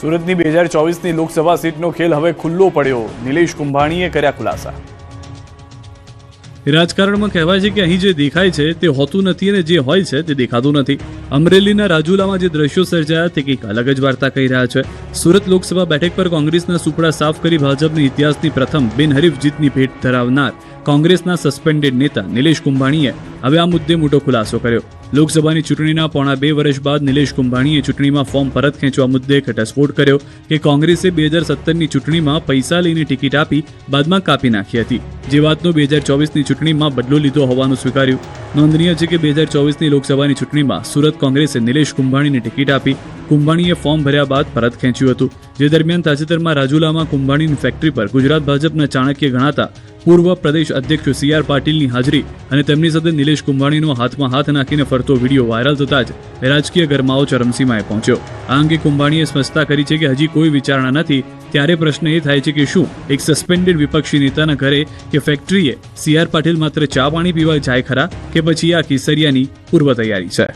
સુરતની 2024ની લોકસભા સીટનો ખેલ હવે ખુલ્લો પડ્યો. નિલેશ કુંભાણીએ કર્યા ખુલાસા. રાજકારણમાં કહેવાય છે કે અહીં જે દેખાય છે તે હોતું નથી અને જે હોય છે તે દેખાતું નથી. અમરેલીના રાજુલામાં જે દ્રશ્યો સર્જાયા તે કંઈક અલગ જ વાર્તા કહી રહ્યા છે. સુરત લોકસભા બેઠક પર કોંગ્રેસના સુપડા સાફ કરી ભાજપની ઇતિહાસની પ્રથમ બિનહરીફ જીતની ભેટ ધરાવનાર કોંગ્રેસના સસ્પેન્ડેડ નેતા નિલેશ કુંભાણીએ હવે આ મુદ્દે મોટો ખુલાસો કર્યો. લોકસભાની ચૂંટણીના પોણા 2 વર્ષ બાદ નિલેશ કુંભાણીએ ચૂંટણીમાં ફોર્મ પરત ખેંચવા મુદ્દે ઘટસ્ફોટ કર્યો કે કોંગ્રેસે 2017ની ચૂંટણીમાં પૈસા લઈને ટિકિટ આપી બાદમાં કાપી નાખી હતી. જે વાતનો 2024ની ચૂંટણીમાં બદલો લીધો હોવાનું સ્વીકાર્યું. નોંધનીય છે કે 2024ની લોકસભાની ચૂંટણીમાં સુરત કોંગ્રેસે નિલેશ કુંભાણીને ટિકિટ આપી. કુંભાણીએ ફોર્મ ભર્યા બાદ પરત ખેંચ્યું હતું. જે દરમિયાન તાજેતરમાં રાજુલામાં કુંભાણીની ફેક્ટરી પર ગુજરાત ભાજપના ચાણક્ય ગણાતા પૂર્વ પ્રદેશ અધ્યક્ષ CR પાટીલની હાજરી અને તેમની સાથે નિલેશ કુંભાણીનો હાથમાં હાથ નાખીને ફરતો વિડીયો વાયરલ થતા જ રાજકીય ગરમાવો ચરમસીમાએ પહોંચ્યો. આ અંગે કુંભાણીએ સ્પષ્ટતા કરી છે કે હજી કોઈ વિચારણા નથી. ત્યારે પ્રશ્ન એ થાય છે કે શું એક સસ્પેન્ડેડ વિપક્ષી નેતાના ઘરે કે ફેક્ટરીએ CR પાટીલ માત્ર ચા પાણી પીવા જાય ખરા કે પછી આ કેસરિયાની પૂર્વ તૈયારી છે?